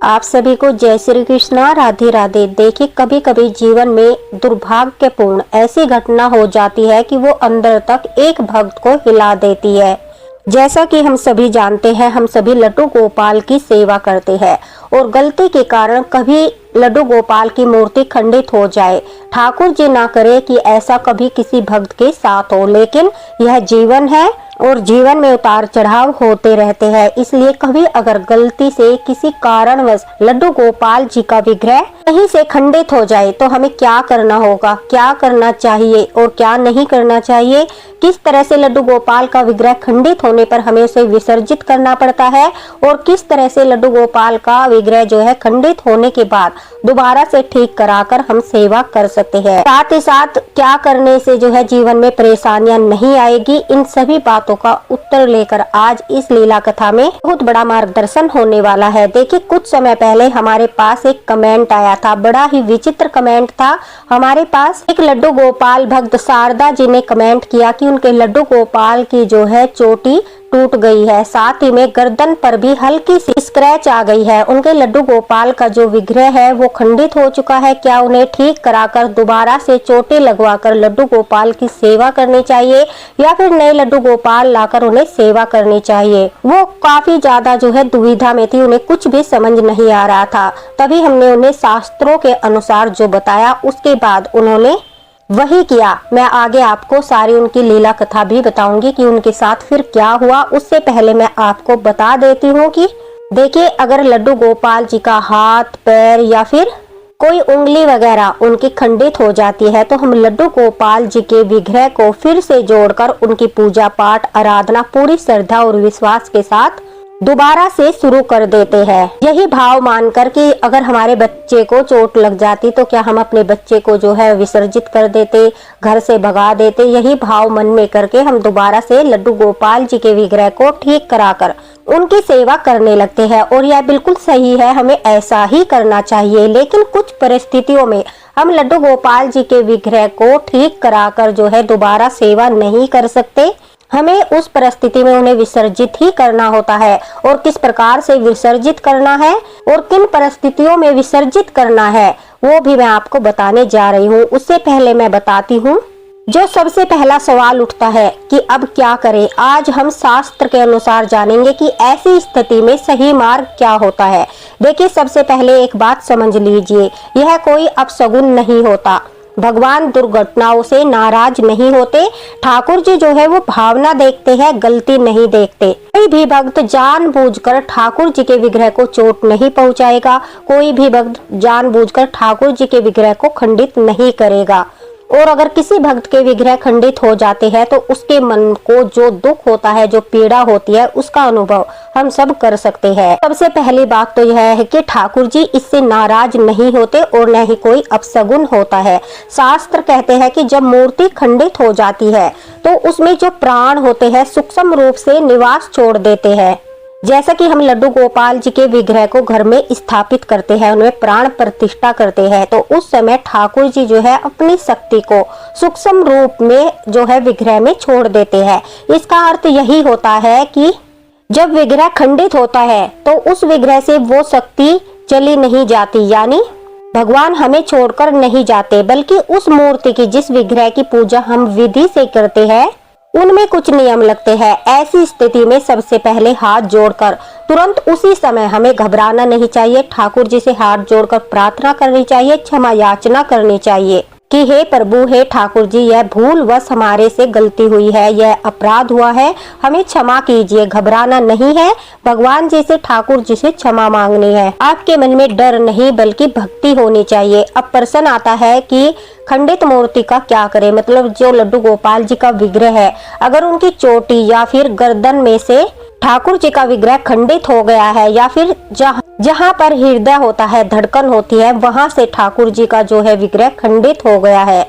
आप सभी को जय श्री कृष्णा, राधे राधे। देखिए, कभी कभी जीवन में दुर्भाग्यपूर्ण ऐसी घटना हो जाती है कि वो अंदर तक एक भक्त को हिला देती है। जैसा कि हम सभी जानते हैं, हम सभी लड्डू गोपाल की सेवा करते हैं और गलती के कारण कभी लड्डू गोपाल की मूर्ति खंडित हो जाए। ठाकुर जी ना करे कि ऐसा कभी किसी भक्त के साथ हो, लेकिन यह जीवन है और जीवन में उतार चढ़ाव होते रहते हैं। इसलिए कभी अगर गलती से किसी कारणवश लड्डू गोपाल जी का विग्रह कहीं से खंडित हो जाए तो हमें क्या करना होगा, क्या करना चाहिए और क्या नहीं करना चाहिए, किस तरह से लड्डू गोपाल का विग्रह खंडित होने पर हमें उसे विसर्जित करना पड़ता है और किस तरह से लड्डू गोपाल का विग्रह जो है खंडित होने के बाद दोबारा से ठीक कराकर हम सेवा कर सकते हैं। साथ ही साथ क्या करने से जो है जीवन में परेशानियां नहीं आएगी, इन सभी बातों का उत्तर लेकर आज इस लीला कथा में बहुत बड़ा मार्गदर्शन होने वाला है। देखिए, कुछ समय पहले हमारे पास एक कमेंट आया था, बड़ा ही विचित्र कमेंट था। हमारे पास एक लड्डू गोपाल भक्त शारदा जी ने कमेंट किया कि उनके लड्डू गोपाल की जो है चोटी टूट गई है, साथ ही में गर्दन पर भी हल्की सी स्क्रैच आ गई है। उनके लड्डू गोपाल का जो विग्रह है वो खंडित हो चुका है। क्या उन्हें ठीक कराकर दोबारा से चोटी लगवाकर लड्डू गोपाल की सेवा करनी चाहिए या फिर नए लड्डू गोपाल लाकर उन्हें सेवा करनी चाहिए? वो काफी ज्यादा जो है दुविधा में थी, उन्हें कुछ भी समझ नहीं आ रहा था। तभी हमने उन्हें शास्त्रों के अनुसार जो बताया उसके बाद उन्होंने वही किया। मैं आगे आपको सारी उनकी लीला कथा भी बताऊंगी कि उनके साथ फिर क्या हुआ। उससे पहले मैं आपको बता देती हूँ कि देखिए, अगर लड्डू गोपाल जी का हाथ, पैर या फिर कोई उंगली वगैरह उनकी खंडित हो जाती है तो हम लड्डू गोपाल जी के विग्रह को फिर से जोड़कर उनकी पूजा पाठ आराधना पूरी श्रद्धा और विश्वास के साथ दोबारा से शुरू कर देते हैं। यही भाव मानकर कि अगर हमारे बच्चे को चोट लग जाती तो क्या हम अपने बच्चे को जो है विसर्जित कर देते, घर से भगा देते। यही भाव मन में करके हम दोबारा से लड्डू गोपाल जी के विग्रह को ठीक कराकर उनकी सेवा करने लगते हैं और यह बिल्कुल सही है, हमें ऐसा ही करना चाहिए। लेकिन कुछ परिस्थितियों में हम लड्डू गोपाल जी के विग्रह को ठीक कराकर जो है दोबारा सेवा नहीं कर सकते। हमें उस परिस्थिति में उन्हें विसर्जित ही करना होता है और किस प्रकार से विसर्जित करना है और किन परिस्थितियों में विसर्जित करना है वो भी मैं आपको बताने जा रही हूँ। उससे पहले मैं बताती हूँ, जो सबसे पहला सवाल उठता है कि अब क्या करें। आज हम शास्त्र के अनुसार जानेंगे कि ऐसी स्थिति में सही मार्ग क्या होता है। देखिए, सबसे पहले एक बात समझ लीजिए, यह कोई अपशगुन नहीं होता। भगवान दुर्घटनाओं से नाराज नहीं होते। ठाकुर जी जो है वो भावना देखते हैं, गलती नहीं देखते। कोई भी भक्त जानबूझकर ठाकुर जी के विग्रह को चोट नहीं पहुंचाएगा। कोई भी भक्त जानबूझकर ठाकुर जी के विग्रह को खंडित नहीं करेगा। और अगर किसी भक्त के विग्रह खंडित हो जाते हैं तो उसके मन को जो दुख होता है, जो पीड़ा होती है, उसका अनुभव हम सब कर सकते हैं। सबसे पहली बात तो यह है कि ठाकुर जी इससे नाराज नहीं होते और न ही कोई अपशगुन होता है। शास्त्र कहते हैं कि जब मूर्ति खंडित हो जाती है तो उसमें जो प्राण होते हैं सूक्ष्म रूप से निवास छोड़ देते हैं। जैसा कि हम लड्डू गोपाल जी के विग्रह को घर में स्थापित करते हैं, उनमें प्राण प्रतिष्ठा करते हैं, तो उस समय ठाकुर जी जो है अपनी शक्ति को सूक्ष्म रूप में जो है विग्रह में छोड़ देते हैं। इसका अर्थ यही होता है कि जब विग्रह खंडित होता है तो उस विग्रह से वो शक्ति चली नहीं जाती, यानी भगवान हमें छोड़कर नहीं जाते, बल्कि उस मूर्ति की, जिस विग्रह की पूजा हम विधि से करते हैं, उनमें कुछ नियम लगते हैं। ऐसी स्थिति में सबसे पहले हाथ जोड़कर तुरंत उसी समय हमें घबराना नहीं चाहिए। ठाकुर जी से हाथ जोड़कर प्रार्थना करनी चाहिए, क्षमा याचना करनी चाहिए कि हे प्रभु, हे ठाकुर जी, यह भूलवश हमारे से गलती हुई है, यह अपराध हुआ है, हमें क्षमा कीजिए। घबराना नहीं है, भगवान जी से, ठाकुर जी से क्षमा मांगनी है। आपके मन में डर नहीं बल्कि भक्ति होनी चाहिए। अब प्रश्न आता है कि खंडित मूर्ति का क्या करें, मतलब जो लड्डू गोपाल जी का विग्रह है, अगर उनकी चोटी या फिर गर्दन में से ठाकुर जी का विग्रह खंडित हो गया है या फिर जहाँ पर हृदय होता है, धड़कन होती है, वहां से ठाकुर जी का जो है विग्रह खंडित हो गया है,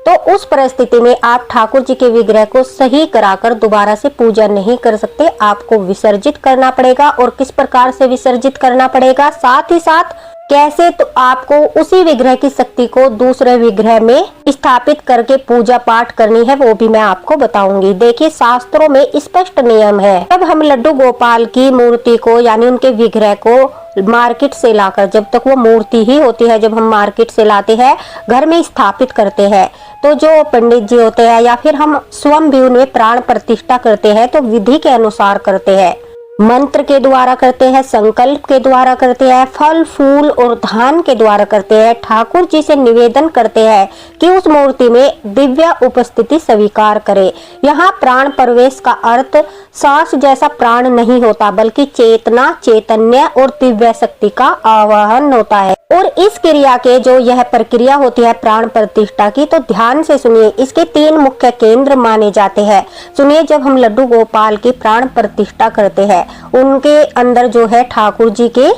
तो उस परिस्थिति में आप ठाकुर जी के विग्रह को सही कराकर दोबारा से पूजा नहीं कर सकते। आपको विसर्जित करना पड़ेगा। और किस प्रकार से विसर्जित करना पड़ेगा, साथ ही साथ कैसे तो आपको उसी विग्रह की शक्ति को दूसरे विग्रह में स्थापित करके पूजा पाठ करनी है, वो भी मैं आपको बताऊंगी। देखिए, शास्त्रों में स्पष्ट नियम है, जब हम लड्डू गोपाल की मूर्ति को यानी उनके विग्रह को मार्केट से लाकर, जब तक वो मूर्ति ही होती है, जब हम मार्केट से लाते हैं घर में स्थापित करते हैं, तो जो पंडित जी होते हैं या फिर हम स्वयं भी उनमें प्राण प्रतिष्ठा करते हैं तो विधि के अनुसार करते हैं, मंत्र के द्वारा करते हैं, संकल्प के द्वारा करते हैं, फल फूल और धान के द्वारा करते हैं। ठाकुर जी से निवेदन करते हैं कि उस मूर्ति में दिव्य उपस्थिति स्वीकार करे। यहाँ प्राण प्रवेश का अर्थ सांस जैसा प्राण नहीं होता, बल्कि चेतना, चैतन्य और दिव्य शक्ति का आवाहन होता है। और इस क्रिया के जो यह प्रक्रिया होती है प्राण प्रतिष्ठा की, तो ध्यान से सुनिए, इसके 3 मुख्य केंद्र माने जाते हैं। सुनिए, जब हम लड्डू गोपाल की प्राण प्रतिष्ठा करते हैं, उनके अंदर जो है ठाकुर जी के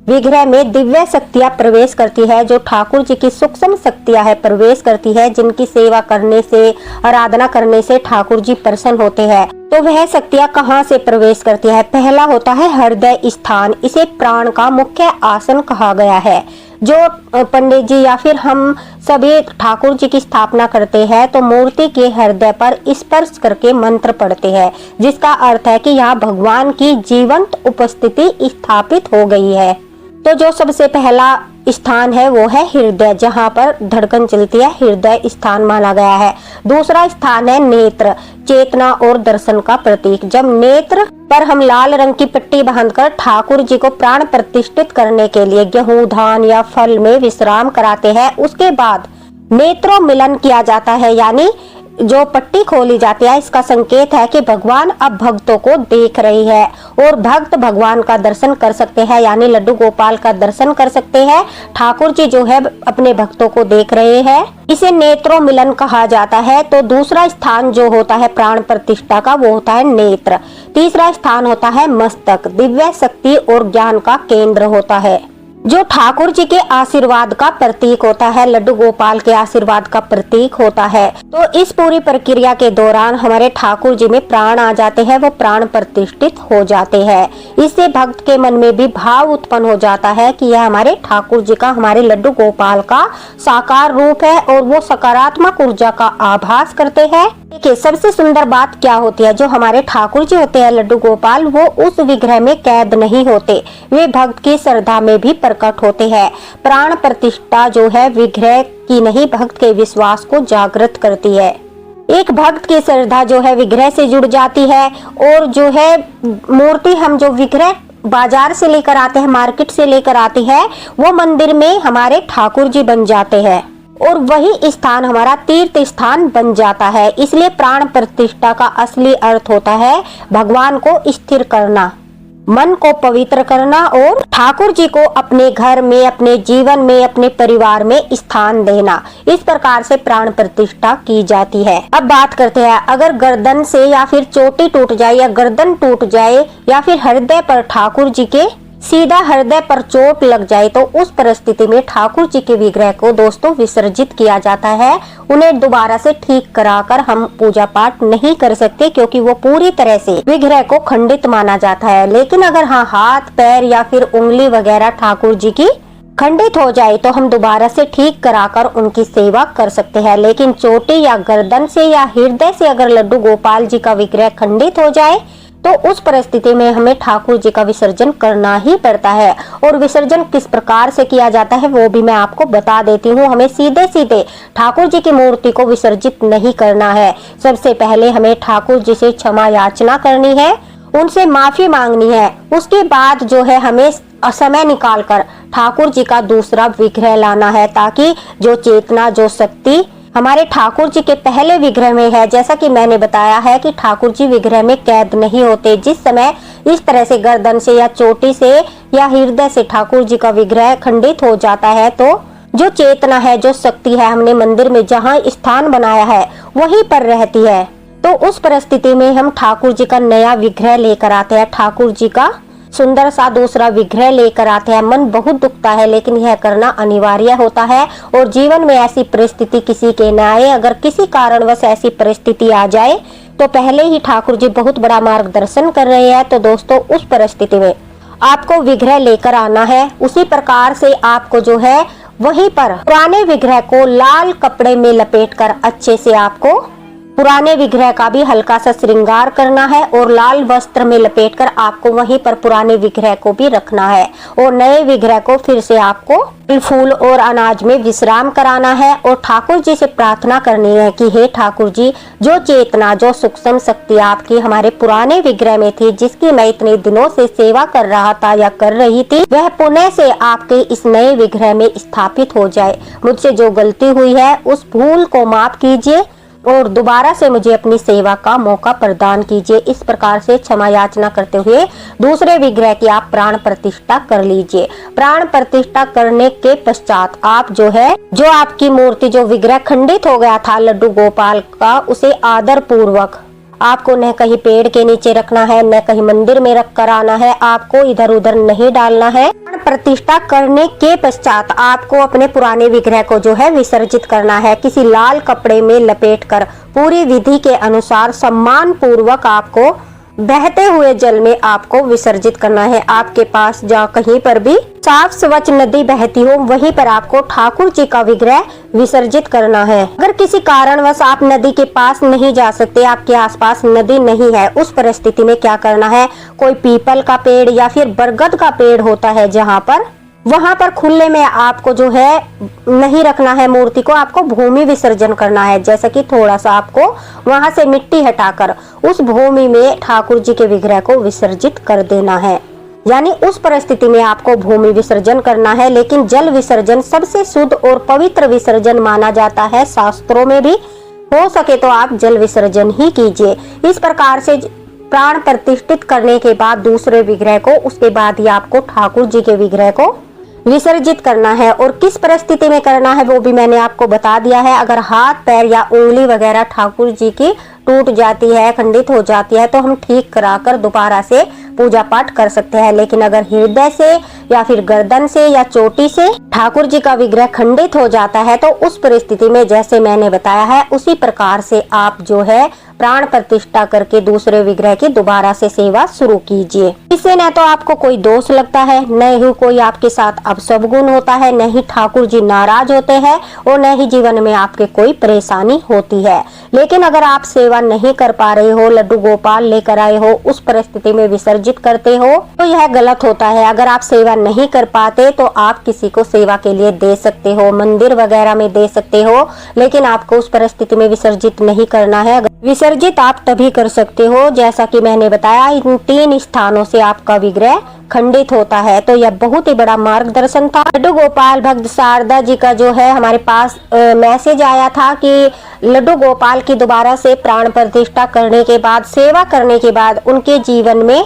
विग्रह में दिव्य शक्तियां प्रवेश करती है, जो ठाकुर जी की सूक्ष्म शक्तियां है प्रवेश करती है, जिनकी सेवा करने से, आराधना करने से ठाकुर जी प्रसन्न होते हैं। तो वह शक्तियां कहाँ से प्रवेश करती है? पहला होता है हृदय स्थान, इसे प्राण का मुख्य आसन कहा गया है। जो पंडित जी या फिर हम सभी ठाकुर जी की स्थापना करते हैं तो मूर्ति के हृदय पर स्पर्श करके मंत्र पढ़ते हैं, जिसका अर्थ है कि यहाँ भगवान की जीवंत उपस्थिति स्थापित हो गई है। तो जो सबसे पहला स्थान है वो है हृदय, जहाँ पर धड़कन चलती है, हृदय स्थान माना गया है। दूसरा स्थान है नेत्र, चेतना और दर्शन का प्रतीक। जब नेत्र पर हम लाल रंग की पट्टी बांधकर ठाकुर जी को प्राण प्रतिष्ठित करने के लिए गेहूं, धान या फल में विश्राम कराते हैं, उसके बाद नेत्रों मिलन किया जाता है, यानी जो पट्टी खोली जाती है, इसका संकेत है कि भगवान अब भक्तों को देख रही है और भक्त भगवान का दर्शन कर सकते हैं, यानी लड्डू गोपाल का दर्शन कर सकते हैं। ठाकुर जी जो है अपने भक्तों को देख रहे हैं, इसे नेत्रों मिलन कहा जाता है। तो दूसरा स्थान जो होता है प्राण प्रतिष्ठा का, वो होता है नेत्र। तीसरा स्थान होता है मस्तक, दिव्य शक्ति और ज्ञान का केंद्र होता है, जो ठाकुर जी के आशीर्वाद का प्रतीक होता है, लड्डू गोपाल के आशीर्वाद का प्रतीक होता है। तो इस पूरी प्रक्रिया के दौरान हमारे ठाकुर जी में प्राण आ जाते हैं, वो प्राण प्रतिष्ठित हो जाते हैं। इससे भक्त के मन में भी भाव उत्पन्न हो जाता है कि यह हमारे ठाकुर जी का, हमारे लड्डू गोपाल का साकार रूप है और वो सकारात्मक ऊर्जा का आभास करते हैं। देखिए, सबसे सुंदर बात क्या होती है, जो हमारे ठाकुर जी होते हैं लड्डू गोपाल, वो उस विग्रह में कैद नहीं होते, वे भक्त की श्रद्धा में भी प्रकट होते हैं। प्राण प्रतिष्ठा जो है विग्रह की नहीं, भक्त के विश्वास को जागृत करती है। एक भक्त की श्रद्धा जो है विग्रह से जुड़ जाती है, और जो है मूर्ति हम जो विग्रह बाजार से लेकर आते हैं, मार्केट से लेकर आते हैं, वो मंदिर में हमारे ठाकुर जी बन जाते हैं और वही स्थान हमारा तीर्थ स्थान बन जाता है। इसलिए प्राण प्रतिष्ठा का असली अर्थ होता है भगवान को स्थिर करना, मन को पवित्र करना और ठाकुर जी को अपने घर में, अपने जीवन में, अपने परिवार में स्थान देना। इस प्रकार से प्राण प्रतिष्ठा की जाती है। अब बात करते हैं, अगर गर्दन से या फिर चोटी टूट जाए या गर्दन टूट जाए या फिर हृदय पर ठाकुर जी के सीधा हृदय पर चोट लग जाए, तो उस परिस्थिति में ठाकुर जी के विग्रह को दोस्तों विसर्जित किया जाता है। उन्हें दोबारा से ठीक कराकर हम पूजा पाठ नहीं कर सकते, क्योंकि वो पूरी तरह से विग्रह को खंडित माना जाता है। लेकिन अगर हाँ हाथ, पैर या फिर उंगली वगैरह ठाकुर जी की खंडित हो जाए तो हम दोबारा से ठीक कराकर उनकी सेवा कर सकते हैं। लेकिन चोटी या गर्दन से या हृदय से अगर लड्डू गोपाल जी का विग्रह खंडित हो जाए तो उस परिस्थिति में हमें ठाकुर जी का विसर्जन करना ही पड़ता है। और विसर्जन किस प्रकार से किया जाता है वो भी मैं आपको बता देती हूँ। हमें सीधे सीधे ठाकुर जी की मूर्ति को विसर्जित नहीं करना है। सबसे पहले हमें ठाकुर जी से क्षमा याचना करनी है, उनसे माफी मांगनी है। उसके बाद जो है हमें समय निकालकर ठाकुर जी का दूसरा विग्रह लाना है, ताकि जो चेतना, जो शक्ति हमारे ठाकुर जी के पहले विग्रह में है, जैसा कि मैंने बताया है कि ठाकुर जी विग्रह में कैद नहीं होते। जिस समय इस तरह से गर्दन से या चोटी से या हृदय से ठाकुर जी का विग्रह खंडित हो जाता है, तो जो चेतना है, जो शक्ति है, हमने मंदिर में जहाँ स्थान बनाया है वहीं पर रहती है। तो उस परिस्थिति में हम ठाकुर जी का नया विग्रह लेकर आते हैं, ठाकुर जी का सुंदर सा दूसरा विग्रह लेकर आते हैं। मन बहुत दुखता है, लेकिन यह करना अनिवार्य होता है। और जीवन में ऐसी परिस्थिति किसी के न आए। अगर किसी कारणवश ऐसी परिस्थिति आ जाए तो पहले ही ठाकुर जी बहुत बड़ा मार्गदर्शन कर रहे हैं। तो दोस्तों, उस परिस्थिति में आपको विग्रह लेकर आना है। उसी प्रकार से आपको जो है वहीं पर पुराने विग्रह को लाल कपड़े में लपेटकर अच्छे से आपको पुराने विग्रह का भी हल्का सा श्रृंगार करना है और लाल वस्त्र में लपेटकर आपको वहीं पर पुराने विग्रह को भी रखना है और नए विग्रह को फिर से आपको फूल और अनाज में विश्राम कराना है और ठाकुर जी से प्रार्थना करनी है कि हे ठाकुर जी, जो चेतना, जो सूक्ष्म शक्ति आपकी हमारे पुराने विग्रह में थी, जिसकी मैं इतने दिनों से सेवा कर रहा था या कर रही थी, वह पुनः से आपके इस नए विग्रह में स्थापित हो जाए। मुझसे जो गलती हुई है उस भूल को माफ कीजिए और दोबारा से मुझे अपनी सेवा का मौका प्रदान कीजिए। इस प्रकार से क्षमा याचना करते हुए दूसरे विग्रह की आप प्राण प्रतिष्ठा कर लीजिए। प्राण प्रतिष्ठा करने के पश्चात आप जो आपकी मूर्ति, जो विग्रह खंडित हो गया था लड्डू गोपाल का, उसे आदर पूर्वक आपको न कहीं पेड़ के नीचे रखना है, न कहीं मंदिर में रख कर आना है। आपको इधर उधर नहीं डालना है। प्रतिष्ठा करने के पश्चात आपको अपने पुराने विग्रह को जो है विसर्जित करना है। किसी लाल कपड़े में लपेटकर पूरी विधि के अनुसार सम्मान पूर्वक आपको बहते हुए जल में आपको विसर्जित करना है। आपके पास जहाँ कहीं पर भी साफ स्वच्छ नदी बहती हो, वहीं पर आपको ठाकुर जी का विग्रह विसर्जित करना है। अगर किसी कारणवश आप नदी के पास नहीं जा सकते, आपके आसपास नदी नहीं है, उस परिस्थिति में क्या करना है, कोई पीपल का पेड़ या फिर बरगद का पेड़ होता है जहाँ पर, वहां पर खुले में आपको जो है नहीं रखना है मूर्ति को, आपको भूमि विसर्जन करना है। जैसा कि थोड़ा सा आपको वहां से मिट्टी हटाकर उस भूमि में ठाकुर जी के विग्रह को विसर्जित कर देना है। यानी उस परिस्थिति में आपको भूमि विसर्जन करना है। लेकिन जल विसर्जन सबसे शुद्ध और पवित्र विसर्जन माना जाता है। शास्त्रों में भी हो सके तो आप जल विसर्जन ही कीजिए। इस प्रकार से प्राण प्रतिष्ठित करने के बाद दूसरे विग्रह को, उसके बाद ही आपको ठाकुर जी के विग्रह को विसर्जित करना है। और किस परिस्थिति में करना है वो भी मैंने आपको बता दिया है। अगर हाथ पैर या उंगली वगैरह ठाकुर जी की टूट जाती है, खंडित हो जाती है, तो हम ठीक कराकर दोबारा से पूजा पाठ कर सकते हैं। लेकिन अगर हृदय से या फिर गर्दन से या चोटी से ठाकुर जी का विग्रह खंडित हो जाता है, तो उस परिस्थिति में जैसे मैंने बताया है उसी प्रकार से आप जो है प्राण प्रतिष्ठा करके दूसरे विग्रह की दोबारा से सेवा शुरू कीजिए। इससे न तो आपको कोई दोष लगता है, न ही कोई आपके साथ अपशगुन होता है, न ही ठाकुर जी नाराज होते हैं और न ही जीवन में आपके कोई परेशानी होती है। लेकिन अगर आप सेवा नहीं कर पा रहे हो, लड्डू गोपाल लेकर आए हो, उस परिस्थिति में विसर्जित करते हो, तो यह गलत होता है। अगर आप सेवा नहीं कर पाते तो आप किसी को सेवा के लिए दे सकते हो, मंदिर वगैरह में दे सकते हो, लेकिन आपको उस परिस्थिति में विसर्जित नहीं करना है। विसर्जित आप तभी कर सकते हो जैसा कि मैंने बताया, इन 3 स्थानों से आपका विग्रह खंडित होता है। तो यह बहुत ही बड़ा मार्गदर्शन था। लड्डू गोपाल भक्त शारदा जी का जो है हमारे पास मैसेज आया था कि लड्डू गोपाल की दोबारा से प्राण प्रतिष्ठा करने के बाद, सेवा करने के बाद उनके जीवन में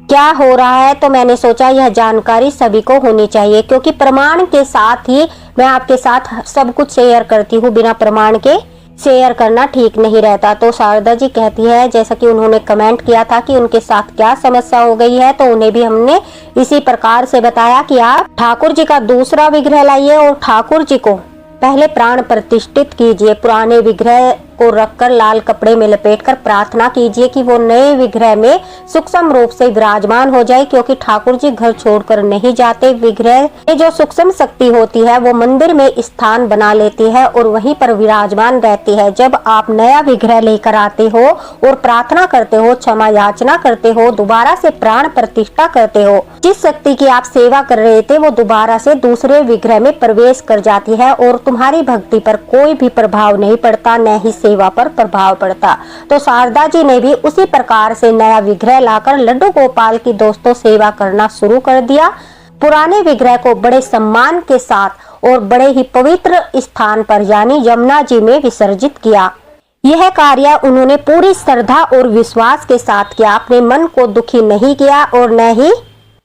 क्या हो रहा है। तो मैंने सोचा यह जानकारी सभी को होनी चाहिए, क्योंकि प्रमाण के साथ ही मैं आपके साथ सब कुछ शेयर करती हूँ। बिना प्रमाण के शेयर करना ठीक नहीं रहता। तो शारदा जी कहती है, जैसा कि उन्होंने कमेंट किया था कि उनके साथ क्या समस्या हो गई है, तो उन्हें भी हमने इसी प्रकार से बताया कि आप ठाकुर जी का दूसरा विग्रह लाइए और ठाकुर जी को पहले प्राण प्रतिष्ठित कीजिए। पुराने विग्रह को रखकर लाल कपड़े में लपेटकर प्रार्थना कीजिए कि वो नए विग्रह में सूक्ष्म रूप से विराजमान हो जाए, क्योंकि ठाकुर जी घर छोड़कर नहीं जाते। विग्रह में जो सूक्ष्म शक्ति होती है वो मंदिर में स्थान बना लेती है और वहीं पर विराजमान रहती है। जब आप नया विग्रह लेकर आते हो और प्रार्थना करते हो, क्षमा याचना करते हो, दोबारा से प्राण प्रतिष्ठा करते हो, जिस शक्ति की आप सेवा कर रहे थे वो दोबारा से दूसरे विग्रह में प्रवेश कर जाती है और तुम्हारी भक्ति पर कोई भी प्रभाव नहीं पड़ता, न ही सेवा पर प्रभाव पड़ता। तो शारदा जी ने भी उसी प्रकार से नया विग्रह लाकर लड्डू गोपाल की दोस्तों सेवा करना शुरू कर दिया। पुराने विग्रह को बड़े सम्मान के साथ और बड़े ही पवित्र स्थान पर यानी यमुना जी में विसर्जित किया। यह कार्य उन्होंने पूरी श्रद्धा और विश्वास के साथ किया। अपने मन को दुखी नहीं किया और न ही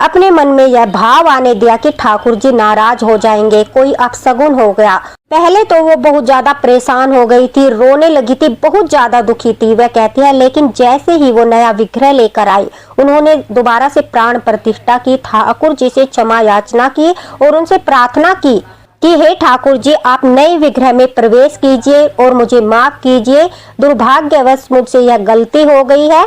अपने मन में यह भाव आने दिया कि ठाकुर जी नाराज हो जाएंगे, कोई अपशगुन हो गया। पहले तो वो बहुत ज्यादा परेशान हो गई थी, रोने लगी थी, बहुत ज्यादा दुखी थी वह कहती है। लेकिन जैसे ही वो नया विग्रह लेकर आई, उन्होंने दोबारा से प्राण प्रतिष्ठा की, ठाकुर जी से क्षमा याचना की और उनसे प्रार्थना की कि हे ठाकुर जी, आप नए विग्रह में प्रवेश कीजिए और मुझे माफ कीजिए। दुर्भाग्यवश मुझसे यह गलती हो गई है,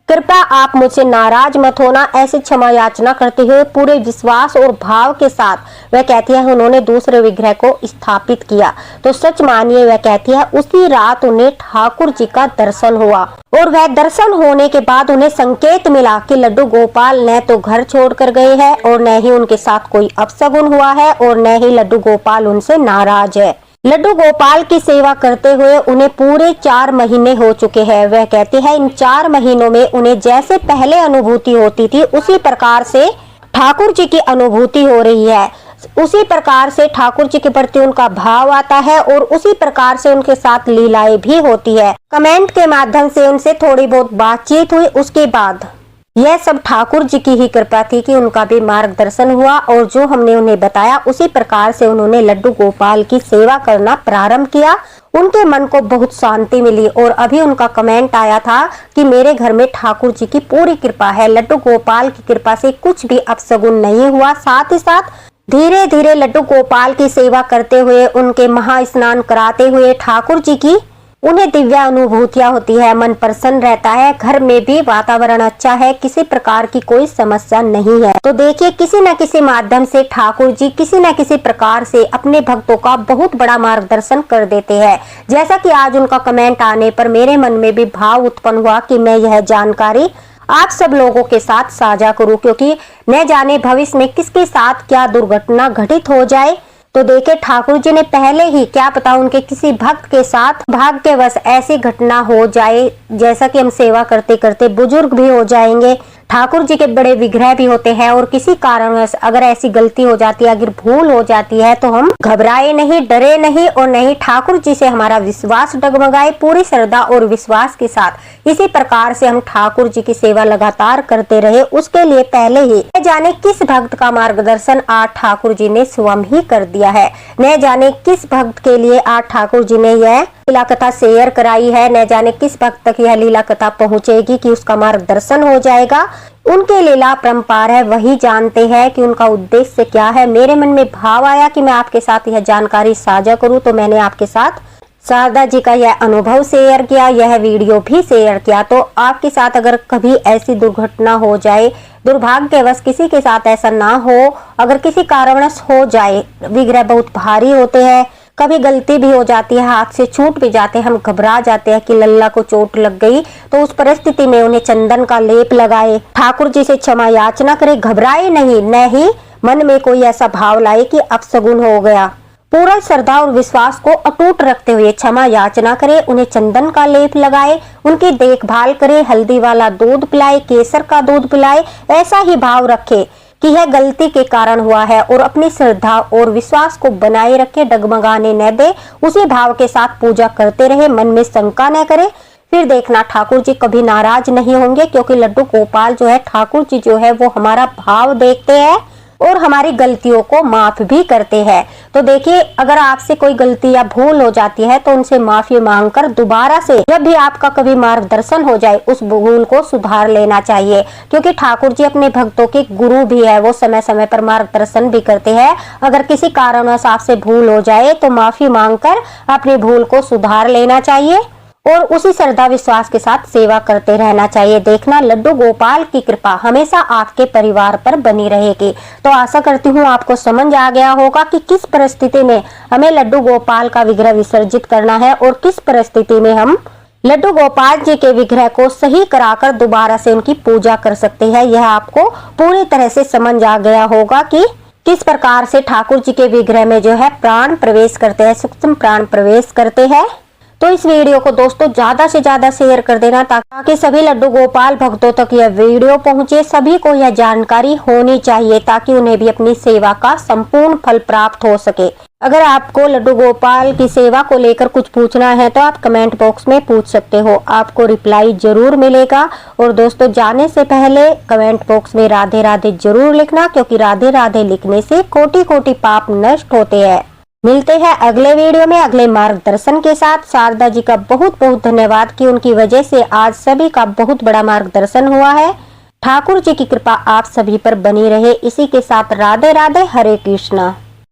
कृपया आप मुझसे नाराज मत होना। ऐसे क्षमा याचना करते हुए पूरे विश्वास और भाव के साथ वह कहती है उन्होंने दूसरे विग्रह को स्थापित किया। तो सच मानिए, वह कहती है उसी रात उन्हें ठाकुर जी का दर्शन हुआ और वह दर्शन होने के बाद उन्हें संकेत मिला कि लड्डू गोपाल न तो घर छोड़कर गए हैं और न ही उनके साथ कोई अपशगुन हुआ है और न ही लड्डू गोपाल उनसे नाराज है। लड्डू गोपाल की सेवा करते हुए उन्हें पूरे 4 महीने हो चुके हैं। वह कहती है इन 4 महीनों में उन्हें जैसे पहले अनुभूति होती थी उसी प्रकार से ठाकुर जी की अनुभूति हो रही है। उसी प्रकार से ठाकुर जी के प्रति उनका भाव आता है और उसी प्रकार से उनके साथ लीलाएं भी होती है। कमेंट के माध्यम से उनसे थोड़ी बहुत बातचीत हुई, उसके बाद यह सब ठाकुर जी की ही कृपा थी कि उनका भी मार्गदर्शन हुआ और जो हमने उन्हें बताया उसी प्रकार से उन्होंने लड्डू गोपाल की सेवा करना प्रारंभ किया। उनके मन को बहुत शांति मिली और अभी उनका कमेंट आया था कि मेरे घर में ठाकुर जी की पूरी कृपा है, लड्डू गोपाल की कृपा से कुछ भी अपशगुन नहीं हुआ। साथ ही साथ धीरे धीरे लड्डू गोपाल की सेवा करते हुए, उनके महास्नान कराते हुए ठाकुर जी की उन्हें दिव्य अनुभूतियां होती है, मन प्रसन्न रहता है, घर में भी वातावरण अच्छा है, किसी प्रकार की कोई समस्या नहीं है। तो देखिए, किसी न किसी माध्यम से ठाकुर जी किसी न किसी प्रकार से अपने भक्तों का बहुत बड़ा मार्गदर्शन कर देते हैं। जैसा कि आज उनका कमेंट आने पर मेरे मन में भी भाव उत्पन्न हुआ कि मैं यह जानकारी आप सब लोगों के साथ साझा करूं, क्योंकि न जाने भविष्य में किसके साथ क्या दुर्घटना घटित हो जाए। तो देखिए, ठाकुर जी ने पहले ही, क्या पता उनके किसी भक्त के साथ भाग्यवश ऐसी घटना हो जाए, जैसा कि हम सेवा करते करते बुजुर्ग भी हो जाएंगे। ठाकुर जी के बड़े विग्रह भी होते हैं और किसी कारणवश अगर ऐसी गलती हो जाती है, अगर भूल हो जाती है, तो हम घबराए नहीं, डरे नहीं और नहीं ठाकुर जी से हमारा विश्वास डगमगाए। पूरी श्रद्धा और विश्वास के साथ इसी प्रकार से हम ठाकुर जी की सेवा लगातार करते रहे। उसके लिए पहले ही न जाने किस भक्त का मार्गदर्शन आज ठाकुर जी ने स्वयं ही कर दिया है। न जाने किस भक्त के लिए आज ठाकुर जी ने यह लीला कथा शेयर कराई है, न जाने किस भक्त तक यह लीला कथा पहुंचेगी कि उसका मार्गदर्शन हो जाएगा। उनके लीला परंपार है, वही जानते हैं कि उनका उद्देश्य क्या है। मेरे मन में भाव आया कि मैं आपके साथ यह जानकारी साझा करूं, तो मैंने आपके साथ शारदा जी का यह अनुभव शेयर किया, यह वीडियो भी शेयर किया। तो आपके साथ अगर कभी ऐसी दुर्घटना हो जाए, दुर्भाग्यवश किसी के साथ ऐसा ना हो, अगर किसी कारणवश हो जाए, विग्रह बहुत भारी होते हैं, कभी गलती भी हो जाती है, हाथ से छूट भी जाते हैं, हम घबरा जाते हैं कि लल्ला को चोट लग गई, तो उस परिस्थिति में उन्हें चंदन का लेप लगाए, ठाकुर जी से क्षमा याचना करे, घबराए नहीं, न ही मन में कोई ऐसा भाव लाए कि अपशगुन हो गया। पूरा श्रद्धा और विश्वास को अटूट रखते हुए क्षमा याचना करे, उन्हें चंदन का लेप लगाए, उनकी देखभाल करे, हल्दी वाला दूध पिलाए, केसर का दूध पिलाए। ऐसा ही भाव रखे कि यह गलती के कारण हुआ है और अपनी श्रद्धा और विश्वास को बनाए रखे, डगमगाने न दे। उसी भाव के साथ पूजा करते रहे, मन में शंका न करे। फिर देखना ठाकुर जी कभी नाराज नहीं होंगे, क्योंकि लड्डू गोपाल जो है, ठाकुर जी जो है, वो हमारा भाव देखते हैं और हमारी गलतियों को माफ भी करते हैं। तो देखिए, अगर आपसे कोई गलती या भूल हो जाती है तो उनसे माफी मांगकर दोबारा से जब भी आपका कभी मार्गदर्शन हो जाए उस भूल को सुधार लेना चाहिए, क्योंकि ठाकुर जी अपने भक्तों के गुरु भी है, वो समय समय पर मार्गदर्शन भी करते हैं। अगर किसी कारणवश आपसे भूल हो जाए तो माफी मांगकर अपनी भूल को सुधार लेना चाहिए और उसी श्रद्धा विश्वास के साथ सेवा करते रहना चाहिए। देखना, लड्डू गोपाल की कृपा हमेशा आपके परिवार पर बनी रहेगी। तो आशा करती हूँ आपको समझ आ गया होगा कि किस परिस्थिति में हमें लड्डू गोपाल का विग्रह विसर्जित करना है और किस परिस्थिति में हम लड्डू गोपाल जी के विग्रह को सही कराकर दोबारा से उनकी पूजा कर सकते हैं। यह आपको पूरी तरह से समझ आ गया होगा कि किस प्रकार से ठाकुर जी के विग्रह में जो है प्राण प्रवेश करते हैं, सूक्ष्म प्राण प्रवेश करते हैं। तो इस वीडियो को दोस्तों ज्यादा से ज्यादा शेयर कर देना, ताकि सभी लड्डू गोपाल भक्तों तक यह वीडियो पहुंचे। सभी को यह जानकारी होनी चाहिए ताकि उन्हें भी अपनी सेवा का संपूर्ण फल प्राप्त हो सके। अगर आपको लड्डू गोपाल की सेवा को लेकर कुछ पूछना है तो आप कमेंट बॉक्स में पूछ सकते हो, आपको रिप्लाई जरूर मिलेगा। और दोस्तों, जाने से पहले कमेंट बॉक्स में राधे राधे जरूर लिखना, क्योंकि राधे राधे लिखने से कोटि कोटि पाप नष्ट होते हैं। मिलते हैं अगले वीडियो में अगले मार्गदर्शन के साथ। शारदा जी का बहुत बहुत धन्यवाद कि उनकी वजह से आज सभी का बहुत बड़ा मार्गदर्शन हुआ है। ठाकुर जी की कृपा आप सभी पर बनी रहे। इसी के साथ राधे राधे, हरे कृष्णा।